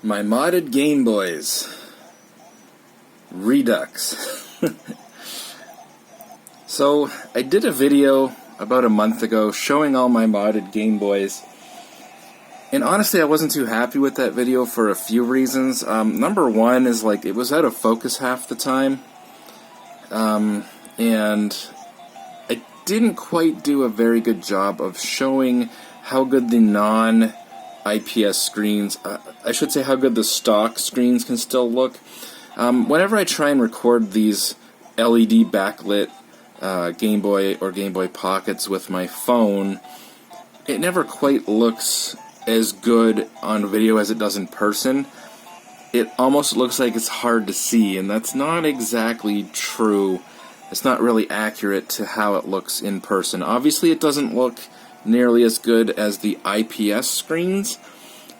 My modded Game Boys. Redux. So, I did a video about a month ago showing all my modded Game Boys. And honestly, I wasn't too happy with that video for a few reasons. Number one is, like, it was out of focus half the time. And I didn't quite do a very good job of showing how good the non-IPS screens, I should say how good the stock screens can still look. Whenever I try and record these LED backlit Game Boy or Game Boy Pockets with my phone, it never quite looks as good on video as it does in person. It almost looks like it's hard to see, and that's not exactly true. It's not really accurate to how it looks in person. Obviously, it doesn't look nearly as good as the IPS screens,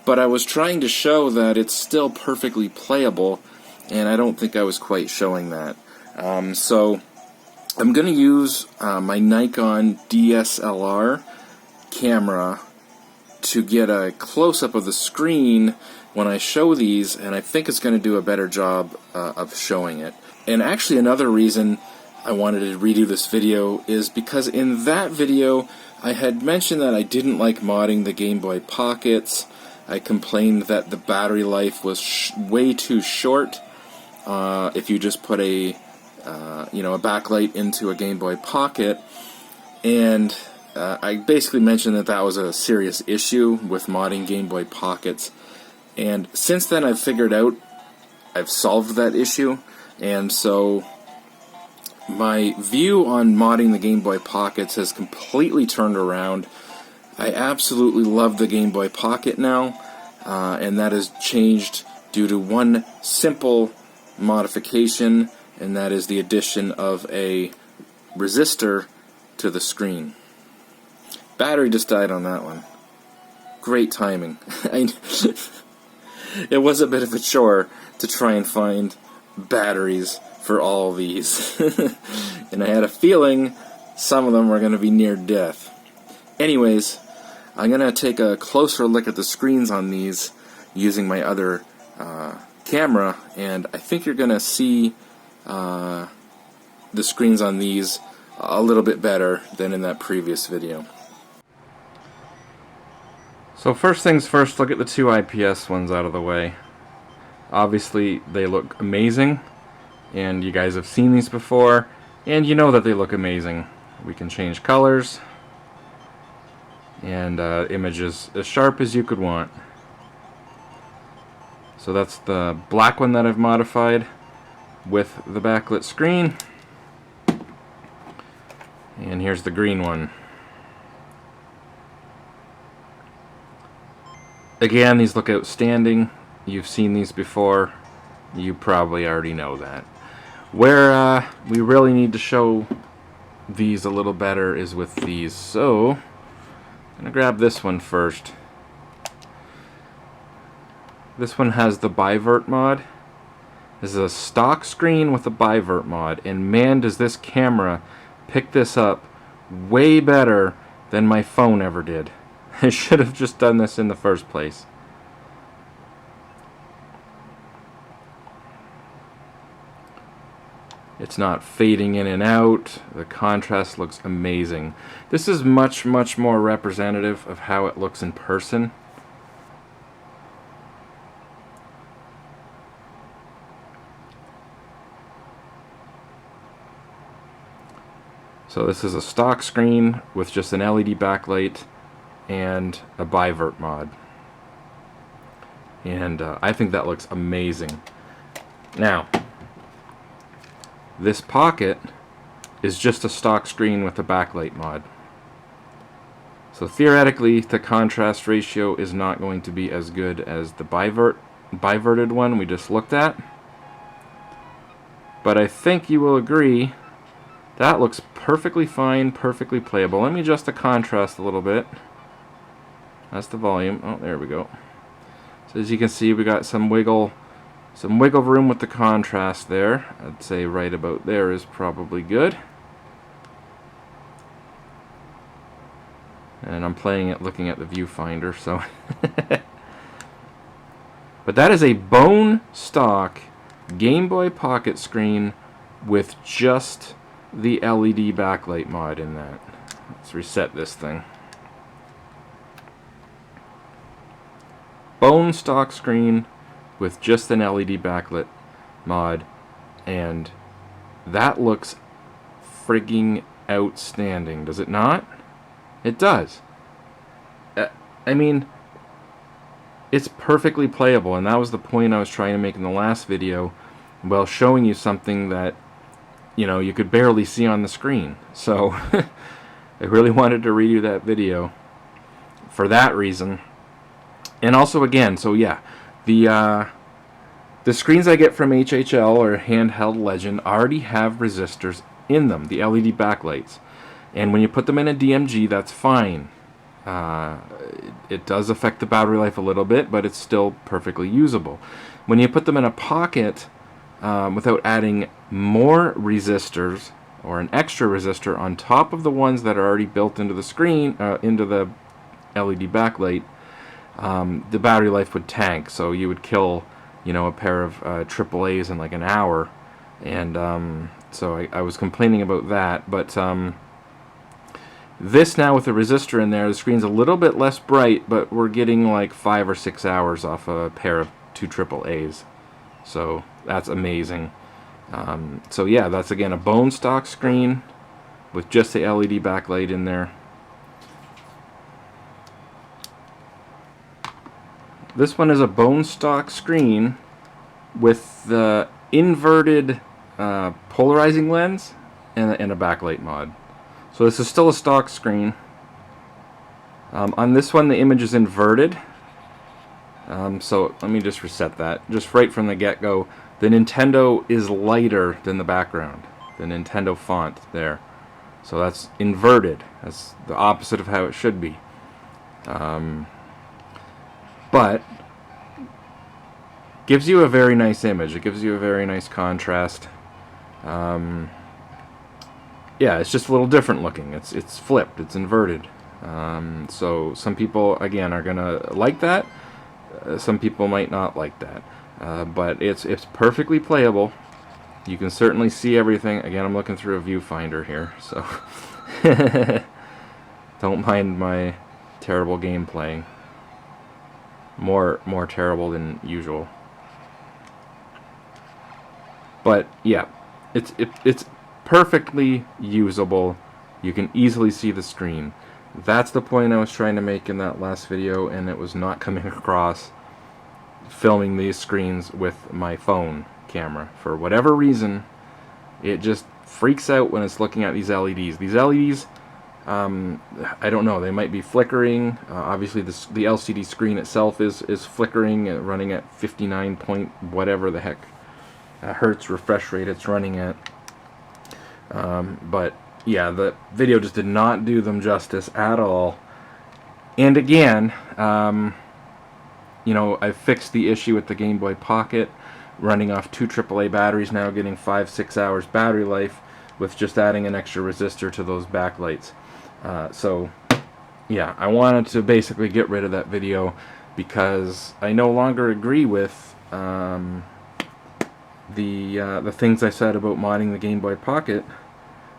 but I was trying to show that it's still perfectly playable, and I don't think I was quite showing that. So I'm going to use my Nikon DSLR camera to get a close-up of the screen when I show these, and I think it's going to do a better job of showing it. And actually, another reason I wanted to redo this video is because in that video I had mentioned that I didn't like modding the Game Boy Pockets. I complained that the battery life was way too short if you just put a backlight into a Game Boy Pocket, and I basically mentioned that that was a serious issue with modding Game Boy Pockets. And since then I've solved that issue, and so my view on modding the Game Boy Pockets has completely turned around. I absolutely love the Game Boy Pocket now, and that has changed due to one simple modification, and that is the addition of a resistor to the screen. Battery just died on that one. Great timing. It was a bit of a chore to try and find batteries for all these. And I had a feeling some of them were going to be near death. Anyways, I'm going to take a closer look at the screens on these using my other camera, and I think you're going to see the screens on these a little bit better than in that previous video. So first things first, look at the two IPS ones out of the way. Obviously they look amazing, and you guys have seen these before, and you know that they look amazing. We can change colors and images as sharp as you could want. So that's the black one that I've modified with the backlit screen, and here's the green one. Again, these look outstanding. You've seen these before. You probably already know that. Where we really need to show these a little better is with these. So, I'm going to grab this one first. This one has the Bivert mod. This is a stock screen with a Bivert mod, and man, does this camera pick this up way better than my phone ever did. I should have just done this in the first place. It's not fading in and out. The contrast looks amazing. This is much, much more representative of how it looks in person. So this is a stock screen with just an LED backlight and a Bivert mod. And I think that looks amazing. Now, this pocket is just a stock screen with a backlight mod. So theoretically, the contrast ratio is not going to be as good as the biverted one we just looked at. But I think you will agree that looks perfectly fine, perfectly playable. Let me adjust the contrast a little bit. That's the volume. Oh, there we go. So as you can see, we got some wiggle room with the contrast there. I'd say right about there is probably good. And I'm playing it looking at the viewfinder, so But that is a bone stock Game Boy Pocket screen with just the LED backlight mod in that. Let's reset this thing. Bone stock screen with just an LED backlit mod, and that looks frigging outstanding, does it not? It does. I mean, it's perfectly playable, and that was the point I was trying to make in the last video, while showing you something that, you know, you could barely see on the screen. So I really wanted to redo that video for that reason. And also, again, so yeah, the screens I get from HHL or Handheld Legend already have resistors in them, the LED backlights. And when you put them in a DMG, that's fine. It does affect the battery life a little bit, but it's still perfectly usable. When you put them in a pocket, without adding more resistors or an extra resistor on top of the ones that are already built into the screen, into the LED backlight, the battery life would tank. So you would kill, you know, a pair of AAAs in like an hour. And so I was complaining about that, but this now with the resistor in there, the screen's a little bit less bright, but we're getting like 5 or 6 hours off a pair of 2 AAAs. So that's amazing. So yeah, that's again a bone stock screen with just the LED backlight in there. This one is a bone stock screen with the inverted polarizing lens and a backlight mod. So this is still a stock screen. On this one the image is inverted. So let me just reset that. Just right from the get-go, the Nintendo is lighter than the background. The Nintendo font there. So that's inverted. That's the opposite of how it should be. But gives you a very nice image. It gives you a very nice contrast. Yeah, it's just a little different looking. It's flipped. It's inverted. So some people, again, are gonna like that. Some people might not like that. But it's perfectly playable. You can certainly see everything. Again, I'm looking through a viewfinder here, so don't mind my terrible gameplay. More terrible than usual. But yeah, it's perfectly usable. You can easily see the screen. That's the point I was trying to make in that last video, and it was not coming across filming these screens with my phone camera. For whatever reason, it just freaks out when it's looking at these LEDs. These LEDs, I don't know, they might be flickering. Obviously the LCD screen itself is flickering, running at 59 point whatever the heck hertz refresh rate it's running at. But yeah, the video just did not do them justice at all. And again, you know, I fixed the issue with the Game Boy Pocket, running off 2 AAA batteries now, getting 5-6 hours battery life with just adding an extra resistor to those backlights. So yeah, I wanted to basically get rid of that video because I no longer agree with the things I said about modding the Game Boy Pocket.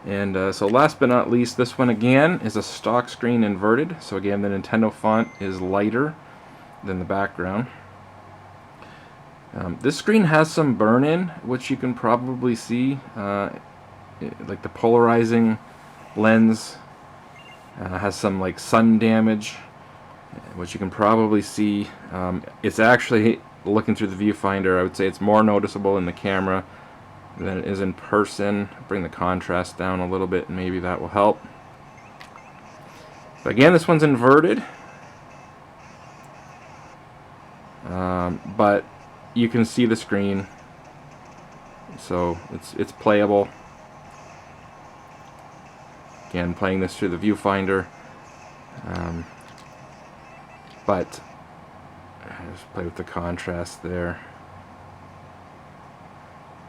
And so last but not least, this one again is a stock screen inverted. So again, the Nintendo font is lighter than the background. This screen has some burn-in, which you can probably see, like the polarizing lens has some like sun damage, which you can probably see. It's actually, looking through the viewfinder, I would say it's more noticeable in the camera than it is in person. Bring the contrast down a little bit and maybe that will help. But again, this one's inverted. But you can see the screen, so it's playable. Again, playing this through the viewfinder, but I just play with the contrast there.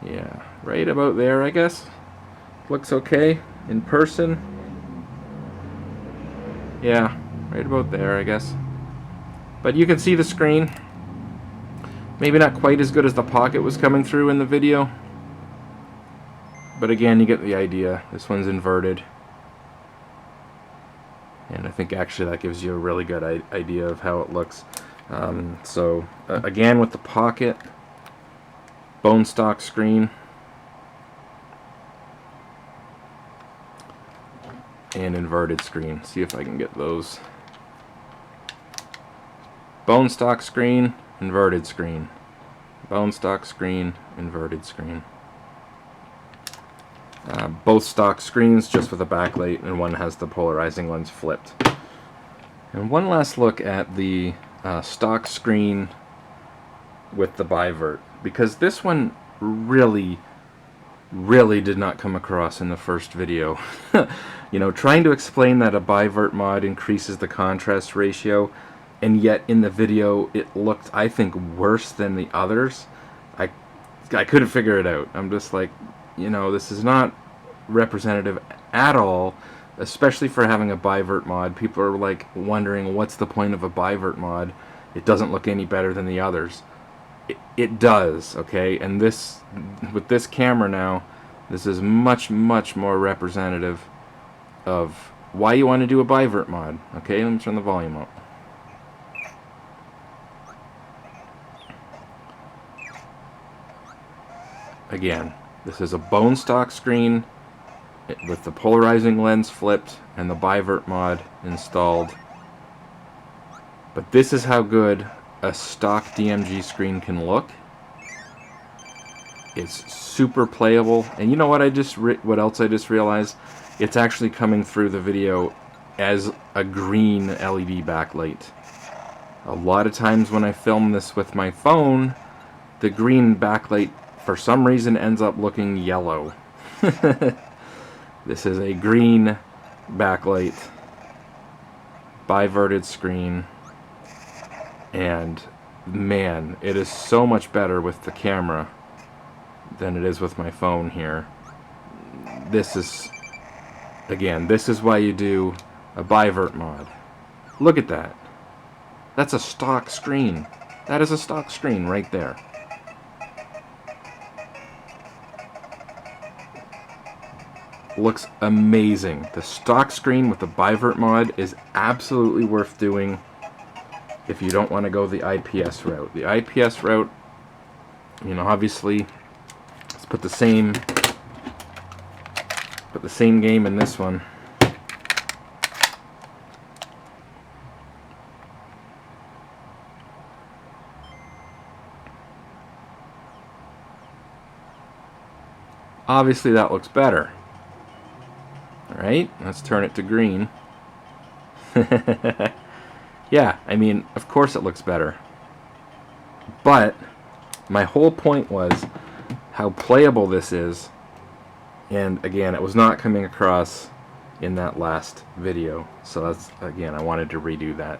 Yeah, right about there, I guess. Looks okay in person. Yeah, right about there, I guess. But you can see the screen. Maybe not quite as good as the pocket was coming through in the video. But again, you get the idea. This one's inverted. And I think actually that gives you a really good idea of how it looks. Again, with the pocket, bone stock screen, and inverted screen. See if I can get those. Bone stock screen, inverted screen. Bone stock screen, inverted screen. Both stock screens, just with a backlight, and one has the polarizing lens flipped. And one last look at the stock screen with the Bivert, because this one really did not come across in the first video. You know, trying to explain that a Bivert mod increases the contrast ratio, and yet in the video it looked, I think, worse than the others. I couldn't figure it out. I'm just like, you know, this is not representative at all, especially for having a Bivert mod. People are like wondering, what's the point of a Bivert mod? It doesn't look any better than the others. It does, okay? And this, with this camera now, this is much more representative of why you want to do a Bivert mod. Okay, let me turn the volume up. Again, this is a bone stock screen with the polarizing lens flipped and the Bivert mod installed. But this is how good a stock DMG screen can look. It's super playable, and you know what? What else I just realized? It's actually coming through the video as a green LED backlight. A lot of times when I film this with my phone, the green backlight for some reason ends up looking yellow. This is a green backlight, biverted screen, and man, it is so much better with the camera than it is with my phone here. This is, again, this is why you do a Bivert mod. Look at that. That's a stock screen. That is a stock screen right there. Looks amazing. The stock screen with the Bivert mod is absolutely worth doing if you don't want to go the IPS route. The IPS route, you know, obviously, let's put the same game in this one. Obviously that looks better. Alright, let's turn it to green. Yeah, I mean, of course it looks better. But my whole point was how playable this is. And again, it was not coming across in that last video. So that's, again, I wanted to redo that.